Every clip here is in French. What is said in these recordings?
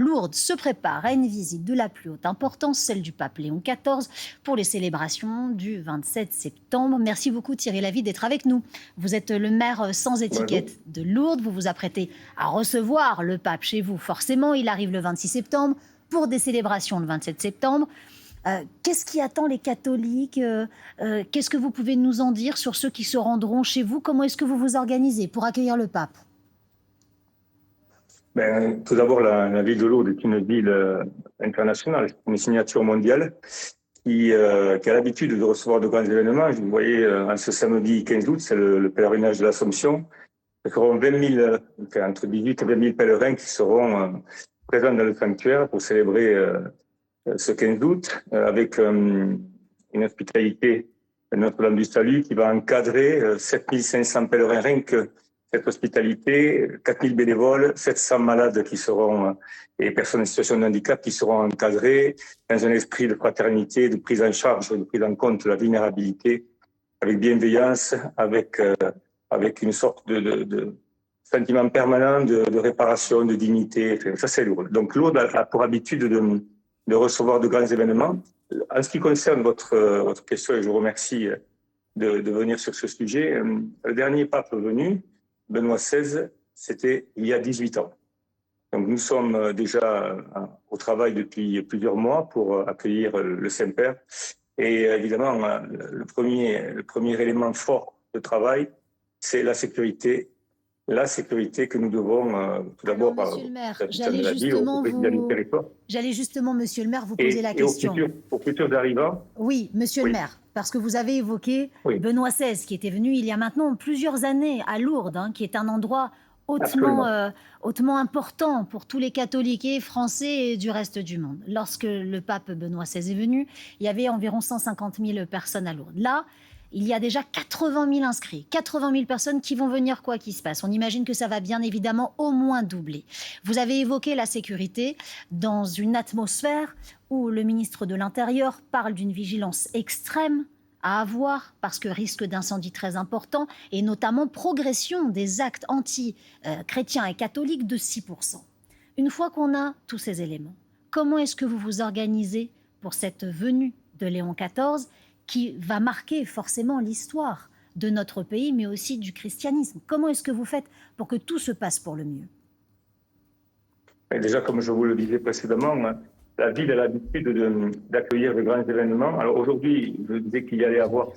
Lourdes se prépare à une visite de la plus haute importance, celle du pape Léon XIV, pour les célébrations du 27 septembre. Merci beaucoup Thierry Lavie d'être avec nous. Vous êtes le maire sans Bonjour. étiquette de Lourdes. Vous vous apprêtez à recevoir le pape chez vous. Forcément, il arrive le 26 septembre pour des célébrations le 27 septembre. Qu'est-ce qui attend les catholiques? Qu'est-ce que vous pouvez nous en dire sur ceux qui se rendront chez vous? Comment est-ce que vous vous organisez pour accueillir le pape? Tout d'abord, la ville de Lourdes est une ville internationale, une signature mondiale qui a l'habitude de recevoir de grands événements. Vous voyez, en ce samedi 15 août, c'est le pèlerinage de l'Assomption. Il y aura 20 000, entre 18 et 20 000 pèlerins qui seront présents dans le sanctuaire pour célébrer ce 15 août avec une hospitalité de Notre-Dame du Salut qui va encadrer 7 500 pèlerins, rien que cette hospitalité, 4 000 bénévoles, 700 malades qui seront, et personnes en situation de handicap qui seront encadrés dans un esprit de fraternité, de prise en charge, de prise en compte de la vulnérabilité, avec bienveillance, avec une sorte de sentiment permanent de réparation, de dignité. Ça, c'est lourd. Donc, Lourdes a pour habitude de recevoir de grands événements. En ce qui concerne votre question, et je vous remercie de venir sur ce sujet, le dernier pape venu, Benoît XVI, c'était il y a 18 ans. Donc nous sommes déjà au travail depuis plusieurs mois pour accueillir le Saint-Père. Et évidemment, le premier élément fort de travail, c'est la sécurité. La sécurité que nous devons tout d'abord Monsieur le maire, aux habitants de la ville, aux présidents du territoire. J'allais justement, monsieur le maire, vous poser la Et question. aux futurs arrivants. Oui, monsieur le maire, parce que vous avez évoqué Benoît XVI, qui était venu il y a maintenant plusieurs années à Lourdes, qui est un endroit hautement important pour tous les catholiques et français et du reste du monde. Lorsque le pape Benoît XVI est venu, il y avait environ 150 000 personnes à Lourdes. Là, il y a déjà 80 000 inscrits, 80 000 personnes qui vont venir quoi qu'il se passe. On imagine que ça va bien évidemment au moins doubler. Vous avez évoqué la sécurité dans une atmosphère où le ministre de l'Intérieur parle d'une vigilance extrême à avoir parce que risque d'incendie très important et notamment progression des actes anti-chrétiens et catholiques de 6%. Une fois qu'on a tous ces éléments, comment est-ce que vous vous organisez pour cette venue de Léon XIV qui va marquer forcément l'histoire de notre pays, mais aussi du christianisme? Comment est-ce que vous faites pour que tout se passe pour le mieux? Déjà, comme je vous le disais précédemment, la ville a l'habitude d'accueillir de grands événements. Alors aujourd'hui, je disais qu'il y allait avoir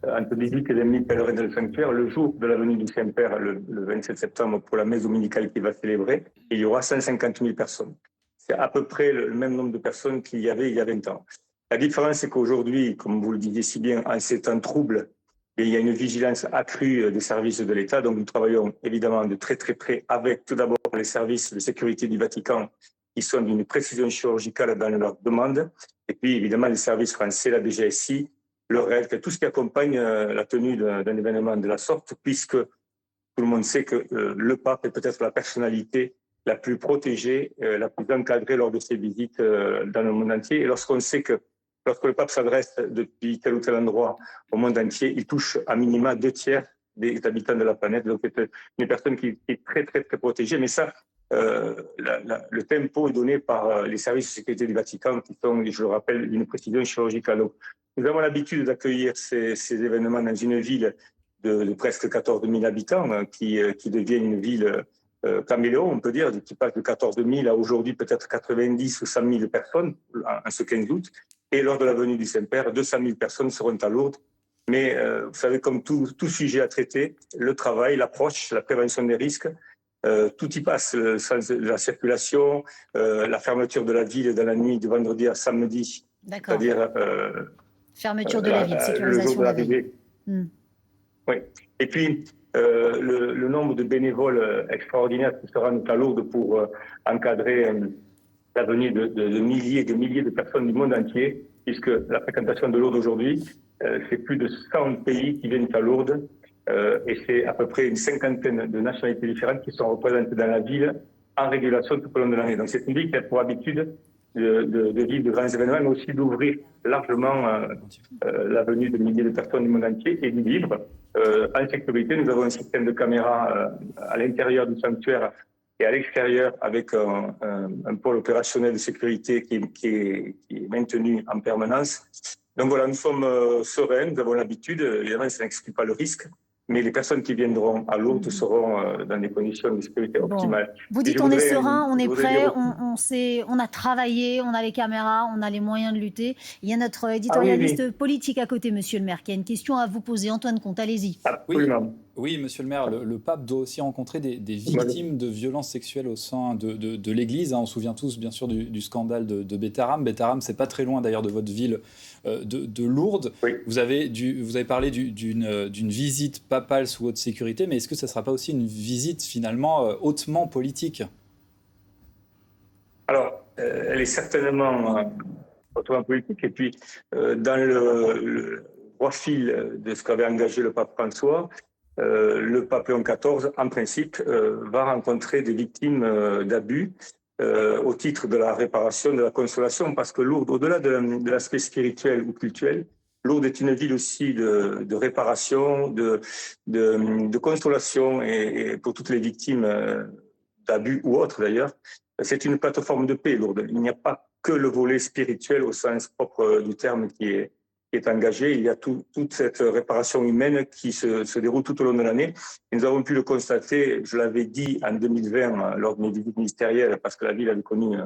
entre 18 et 20 000 pèlerins dans le sanctuaire. Le jour de la venue du Saint-Père, le 27 septembre, pour la messe dominicale qui va célébrer, il y aura 150 000 personnes. C'est à peu près le même nombre de personnes qu'il y avait il y a 20 ans. La différence, c'est qu'aujourd'hui, comme vous le disiez si bien, en ces temps troubles, il y a une vigilance accrue des services de l'État. Donc, nous travaillons évidemment de très très près avec tout d'abord les services de sécurité du Vatican qui sont d'une précision chirurgicale dans leurs demandes. Et puis, évidemment, les services français, la DGSI, le RELC, tout ce qui accompagne la tenue d'un événement de la sorte, puisque tout le monde sait que le pape est peut-être la personnalité la plus protégée, la plus encadrée lors de ses visites dans le monde entier. Et lorsqu'on sait que lorsque le pape s'adresse depuis tel ou tel endroit au monde entier, il touche à minima 2/3 des habitants de la planète. Donc, c'est une personne qui est très, très, très protégée. Mais ça, le tempo est donné par les services de sécurité du Vatican, qui sont, je le rappelle, une précision chirurgicale. Donc, nous avons l'habitude d'accueillir ces événements dans une ville de presque 14 000 habitants, qui devient une ville caméléon, on peut dire, qui passe de 14 000 à aujourd'hui peut-être 90 ou 100 000 personnes en ce 15 août. Et lors de la venue du Saint-Père, 200 000 personnes seront à Lourdes. Mais vous savez, comme tout sujet à traiter, le travail, l'approche, la prévention des risques, tout y passe. La circulation, la fermeture de la ville dans la nuit de vendredi à samedi, c'est-à-dire fermeture de la ville, sécurisation de la ville. Oui. Et puis, le nombre de bénévoles extraordinaires qui se rendent à Lourdes pour encadrer la venue de milliers de personnes du monde entier, puisque la fréquentation de Lourdes aujourd'hui, c'est plus de 100 pays qui viennent à Lourdes, et c'est à peu près une cinquantaine de nationalités différentes qui sont représentées dans la ville en régulation tout au long de l'année. Donc c'est une ville qui a pour habitude de vivre de grands événements, mais aussi d'ouvrir largement la venue de milliers de personnes du monde entier et d'y vivre en sécurité. Nous avons un système de caméras à l'intérieur du sanctuaire et à l'extérieur avec un pôle opérationnel de sécurité qui est maintenu en permanence. Donc voilà, nous sommes sereins, nous avons l'habitude, évidemment ça n'exclut pas le risque, mais les personnes qui viendront à Lourdes seront dans des conditions de sécurité Bon, optimales. vous Et dites on est serein, on je est voudrais prêt, dire aussi... on a travaillé, on a les caméras, on a les moyens de lutter. Il y a notre Ah oui, éditorialiste oui, politique à côté, monsieur le maire, qui a une question à vous poser. Antoine Comte, allez-y. Oui, absolument. oui, monsieur le maire, le pape doit aussi rencontrer des victimes de violences sexuelles au sein de l'Église. On se souvient tous, bien sûr, du scandale de Bétharram. Bétharram, c'est pas très loin d'ailleurs de votre ville de Lourdes. Oui. Vous avez parlé d'une visite papale sous haute sécurité, mais est-ce que ça ne sera pas aussi une visite finalement hautement politique ? Alors, elle est certainement hautement politique. Et puis, dans le droit fil de ce qu'avait engagé le pape François, le pape Léon XIV, en principe, va rencontrer des victimes d'abus au titre de la réparation, de la consolation, parce que Lourdes, au-delà de l'aspect spirituel ou cultuel, Lourdes est une ville aussi de réparation, de consolation, et pour toutes les victimes d'abus ou autres d'ailleurs. C'est une plateforme de paix, Lourdes. Il n'y a pas que le volet spirituel au sens propre du terme qui est engagé. Il y a toute cette réparation humaine qui se déroule tout au long de l'année. Et nous avons pu le constater, je l'avais dit en 2020 lors de mes visites ministérielles, parce que la ville avait connu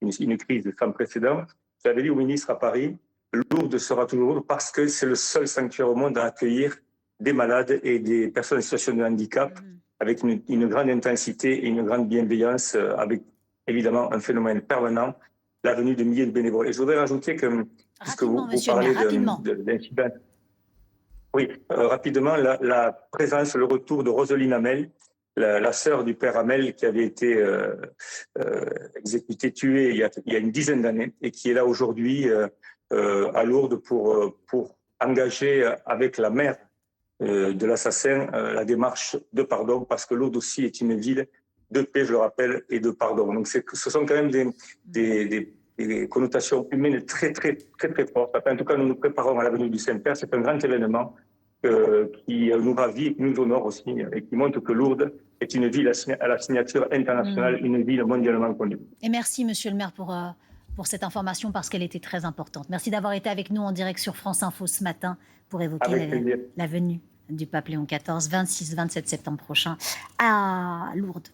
une crise sans précédent. J'avais dit au ministre à Paris, Lourdes sera toujours Lourdes parce que c'est le seul sanctuaire au monde à accueillir des malades et des personnes en situation de handicap avec une grande intensité et une grande bienveillance, avec évidemment un phénomène permanent, la venue de milliers de bénévoles. Et je voudrais rajouter que, puisque vous parlez d'incidents, oui, rapidement, la présence, le retour de Roseline Hamel, la sœur du père Hamel qui avait été exécutée, tuée il y a une dizaine d'années et qui est là aujourd'hui à Lourdes pour engager avec la mère de l'assassin la démarche de pardon, parce que Lourdes aussi est une ville de paix, je le rappelle, et de pardon. Donc ce sont quand même des connotations humaines très, très, très, très fortes. En tout cas, nous nous préparons à la venue du Saint-Père. C'est un grand événement qui nous ravit et qui nous honore aussi, et qui montre que Lourdes est une ville à la signature internationale, une ville mondialement connue. Et merci, monsieur le maire, pour cette information, parce qu'elle était très importante. Merci d'avoir été avec nous en direct sur France Info ce matin pour évoquer la venue du pape Léon XIV, 26-27 septembre prochain à Lourdes.